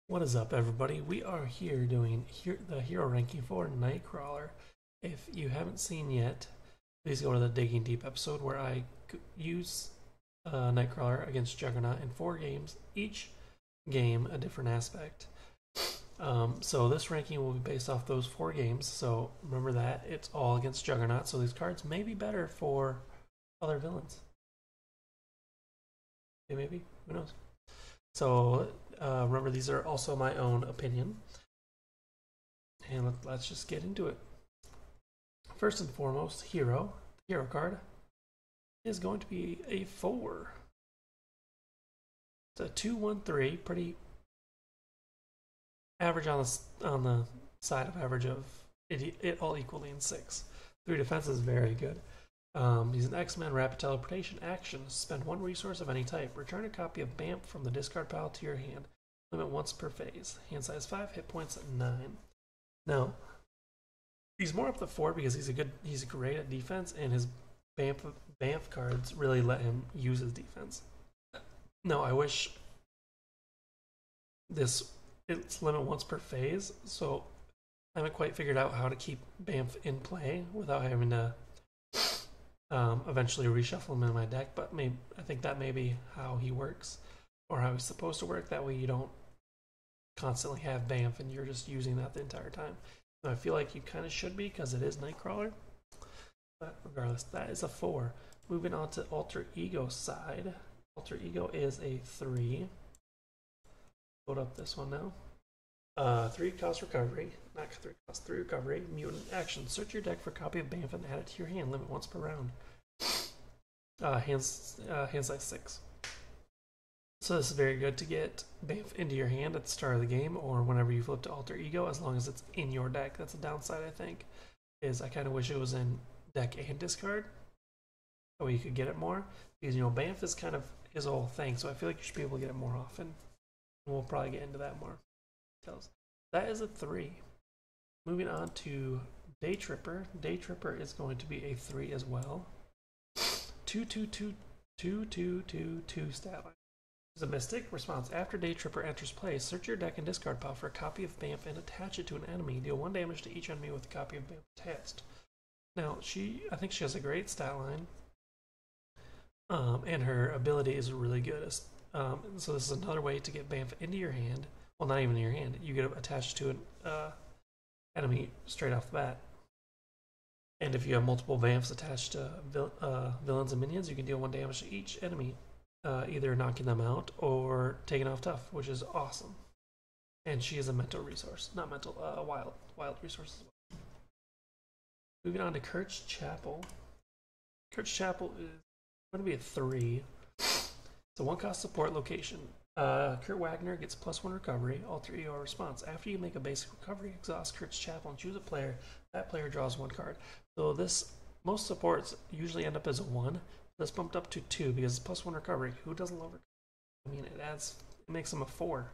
What is up, everybody? We are here doing the hero ranking for Nightcrawler. If you haven't seen yet, please go to the Digging Deep episode where I use Nightcrawler against Juggernaut in 4 games, each game a different aspect. So this ranking will be based off those 4 games, so remember that it's all against Juggernaut, so these cards may be better for other villains. Okay, maybe, who knows? So remember, these are also my own opinion. And let's just get into it. First and foremost, Hero. The Hero card is going to be a 4. It's a 2-1-3, pretty average on the side of average of it all equally in 6. 3 defense is very good. He's an X-Men rapid teleportation action. Spend 1 resource of any type. Return a copy of BAMF from the discard pile to your hand. Limit once per phase. Hand size 5, hit points at 9. Now, he's more up to 4 because he's great at defense, and his BAMF cards really let him use his defense. No, I wish it's limit once per phase, so I haven't quite figured out how to keep BAMF in play without having to eventually reshuffle him in my deck, but I think that may be how he works, or how he's supposed to work. That way you don't constantly have BAMF and you're just using that the entire time. Now, I feel like you kind of should be because it is Nightcrawler, but regardless, that is a 4. Moving on to Alter Ego side. Alter Ego is a 3. Load up this one now. 3 cost recovery, not 3 cost, 3 recovery. Mutant action. Search your deck for a copy of BAMF and add it to your hand. Limit once per round. Hand size 6. So this is very good to get BAMF into your hand at the start of the game or whenever you flip to Alter Ego, as long as it's in your deck. That's a downside, I think, is I kind of wish it was in deck and discard. That way you could get it more. Because, BAMF is kind of his whole thing, so I feel like you should be able to get it more often. We'll probably get into that more. That is a 3. Moving on to Day Tripper. Day Tripper is going to be a 3 as well. 2/2/2/2/2/2 stat line. Is a mystic. Response: after Day Tripper enters play, search your deck and discard pile for a copy of BAMF and attach it to an enemy. Deal 1 damage to each enemy with a copy of BAMF attached. Now, I think she has a great stat line, and her ability is really good. So this is another way to get BAMF into your hand. Well, not even in your hand. You get it attached to an enemy straight off the bat. And if you have multiple BAMFs attached to villains and minions, you can deal 1 damage to each enemy, either knocking them out or taking off tough, which is awesome. And she is a mental resource, not mental, wild resource as well. Moving on to Kurt's Chapel. Kurt's Chapel is going to be a 3. It's a 1-cost support location. Kurt Wagner gets +1 recovery, Alter Ego response. After you make a basic recovery, exhaust Kurt's Chapel and choose a player. That player draws 1 card. So most supports usually end up as a 1. This bumped up to 2 because it's +1 recovery. Who doesn't love recovery? I mean, it makes them a 4.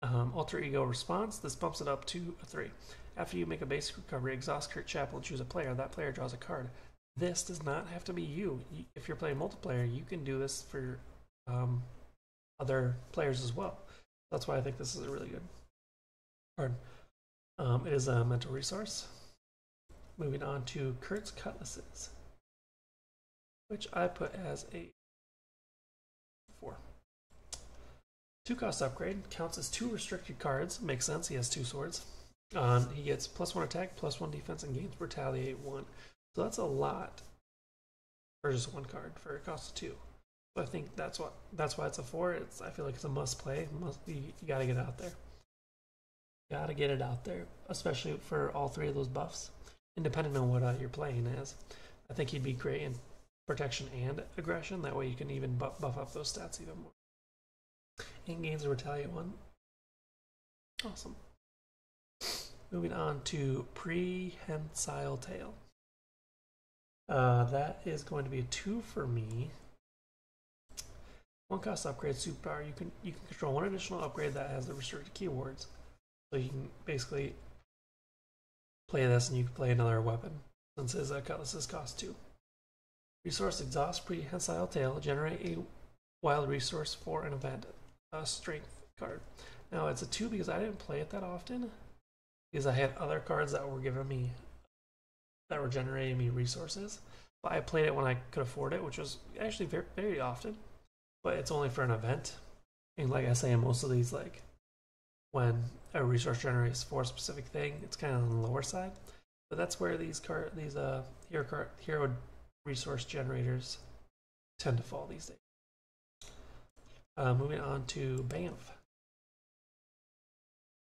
Alter Ego response. This bumps it up to a 3. After you make a basic recovery, exhaust Kurt Chapel and choose a player. That player draws a card. This does not have to be you. If you're playing multiplayer, you can do this for other players as well. That's why I think this is a really good card. It is a mental resource. Moving on to Kurt's Cutlasses, which I put as a 4. 2-cost upgrade. Counts as 2 restricted cards. Makes sense, he has 2 swords. He gets +1 attack, +1 defense, and gains Retaliate 1. So that's a lot for just 1 card for a cost of 2. So I think that's why it's a 4. I feel like it's a must play. You gotta get out there. Gotta get it out there, especially for all 3 of those buffs, independent on what you're playing as. I think he'd be great in protection and aggression. That way you can even buff up those stats even more. And gains a Retaliate 1. Awesome. Moving on to Prehensile Tail. That is going to be a 2 for me. 1-cost upgrade, superpower. You can control 1 additional upgrade that has the restricted keywords. So you can basically play this and you can play another weapon, since his cutlasses cost 2. Resource exhaust Prehensile Tail. Generate a wild resource for an event. Strength card. Now it's a 2 because I didn't play it that often, because I had other cards that were giving me, that were generating me resources. But I played it when I could afford it, which was actually very, very often. But it's only for an event. And like I say, in most of these, like when a resource generates for a specific thing, it's kind of on the lower side. But that's where these hero resource generators tend to fall these days. Moving on to Banff.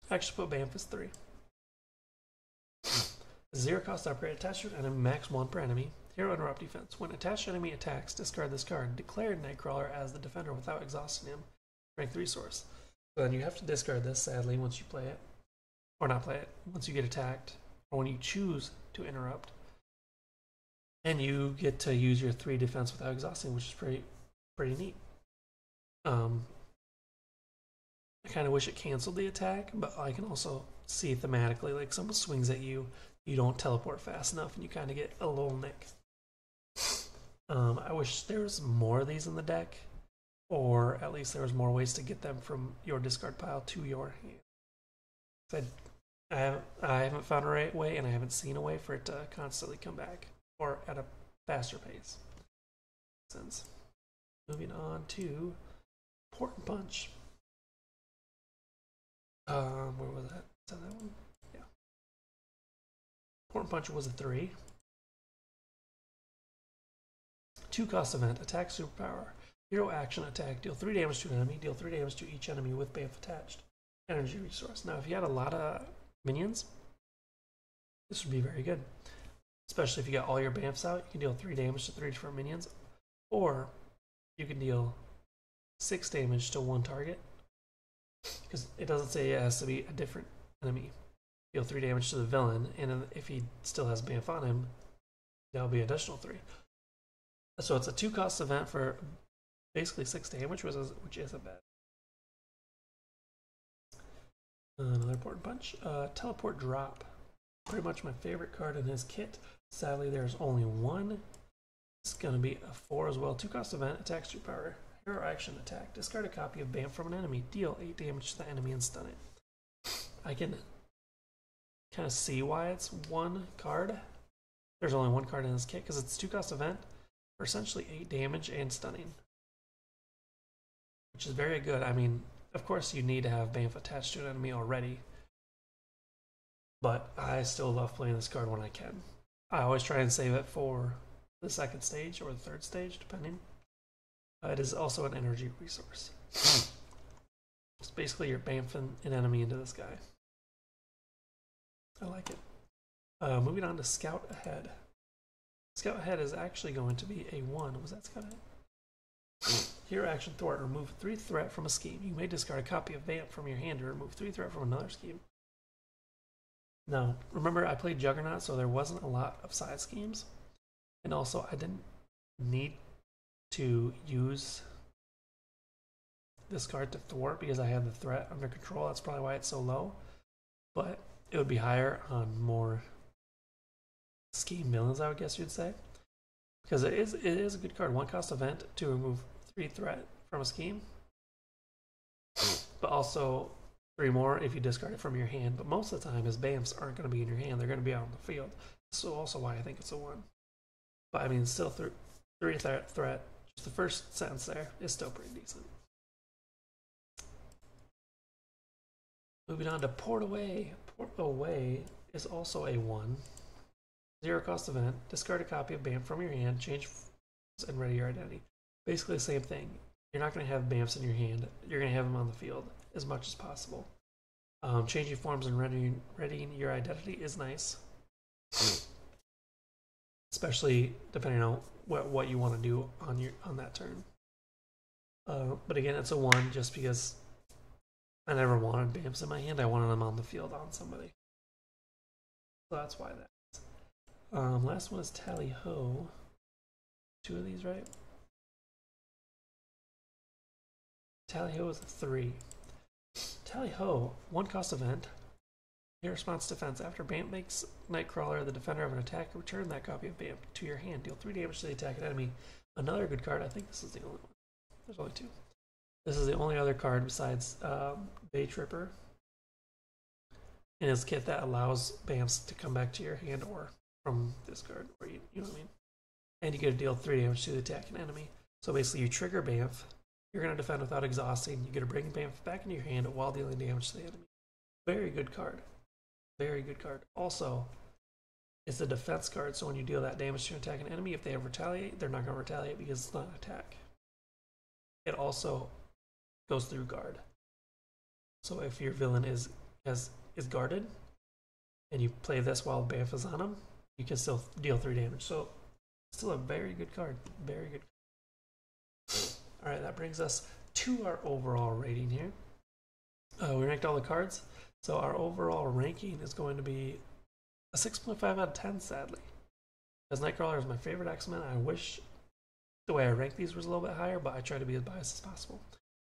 I actually put Banff as 3. 0 cost upgrade attached to an enemy, max 1 per enemy. Hero interrupt defense. When attached enemy attacks, discard this card. Declare Nightcrawler as the defender without exhausting him. Strength resource. So then you have to discard this, sadly, once you play it. Or not play it, once you get attacked. Or when you choose to interrupt. And you get to use your 3 defense without exhausting, which is pretty neat. I kind of wish it canceled the attack, but I can also see thematically, like someone swings at you, you don't teleport fast enough, and you kind of get a little nick. I wish there was more of these in the deck, or at least there was more ways to get them from your discard pile to your hand. I haven't found a right way, and I haven't seen a way for it to constantly come back, or at a faster pace. Since moving on to Port and Punch. Where was that? Is that one? Yeah. Port and Punch was a 3. 2 cost event, attack superpower. Hero action attack, deal 3 damage to an enemy, deal 3 damage to each enemy with Banff attached. Energy resource. Now, if you had a lot of minions, this would be very good. Especially if you got all your Banffs out, you can deal 3 damage to 3 different minions. Or you can deal 6 damage to 1 target. Because it doesn't say it has to be a different enemy. Deal 3 damage to the villain, and if he still has Banff on him, that'll be additional 3. So it's a 2 cost event for basically 6 damage, which isn't bad. Another Port and Punch. Teleport Drop. Pretty much my favorite card in his kit. Sadly, there's only one. It's going to be a 4 as well. 2 cost event, attack superpower. Hero action attack. Discard a copy of Banff from an enemy. Deal 8 damage to the enemy and stun it. I can kind of see why it's 1 card. There's only 1 card in this kit because it's 2 cost event for essentially 8 damage and stunning. Which is very good. I mean, of course you need to have Banff attached to an enemy already. But I still love playing this card when I can. I always try and save it for the 2nd stage or the 3rd stage, depending. It is also an energy resource. It's basically you're bamfing an enemy into this guy. I like it. Moving on to Scout Ahead. Scout Ahead is actually going to be a 1. Was that Scout Ahead? Hero action thwart. Remove 3 threat from a scheme. You may discard a copy of Banff from your hand to remove 3 threat from another scheme. Now, remember I played Juggernaut, so there wasn't a lot of side schemes. And also, I didn't need to use this card to thwart because I had the threat under control. That's probably why it's so low. But it would be higher on more scheme villains, I would guess you'd say. Because it is a good card. 1 cost event to remove 3 threat from a scheme. But also 3 more if you discard it from your hand. But most of the time his Banffs aren't going to be in your hand. They're going to be out on the field. So also why I think it's a 1. But I mean, still 3 threat. Just the first sentence there is still pretty decent. Moving on to Port Away. Port Away is also a 1. 0 cost event. Discard a copy of Banff from your hand. Change and ready your identity. Basically the same thing. You're not going to have Banffs in your hand. You're going to have them on the field as much as possible. Changing forms and readying your identity is nice. Especially depending on what you want to do on that turn. But again, it's a 1 just because I never wanted Banffs in my hand. I wanted them on the field on somebody. So that's why that. Last one is Tally Ho. 2 of these, right? Tally Ho is a 3. Tally Ho, 1 cost event. Your response defense. After Banff makes Nightcrawler the defender of an attack, return that copy of Banff to your hand. Deal 3 damage to the attack enemy. Another good card. I think this is the only one. There's only 2. This is the only other card besides Bay Tripper in his kit that allows Bamfs to come back to your hand or from this card, or you know what I mean? And you get to deal 3 damage to the attacking enemy. So basically you trigger Bamf, you're going to defend without exhausting, you get to bring Bamf back into your hand while dealing damage to the enemy. Very good card. Very good card. Also, it's a defense card, so when you deal that damage to an attacking enemy, if they ever retaliate, they're not going to retaliate because it's not an attack. It also goes through guard. So if your villain is guarded, and you play this while Bamf is on him, you can still deal 3 damage. So, still a very good card. Very good. Alright, that brings us to our overall rating here. We ranked all the cards. So our overall ranking is going to be a 6.5 out of 10, sadly. As Nightcrawler is my favorite X-Men, I wish the way I rank these was a little bit higher, but I try to be as biased as possible.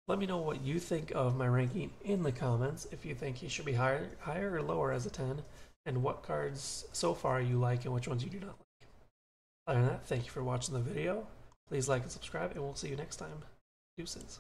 Let me know what you think of my ranking in the comments, if you think he should be higher or lower as a 10, and what cards so far you like and which ones you do not like. Other than that, thank you for watching the video. Please like and subscribe, and we'll see you next time. Deuces.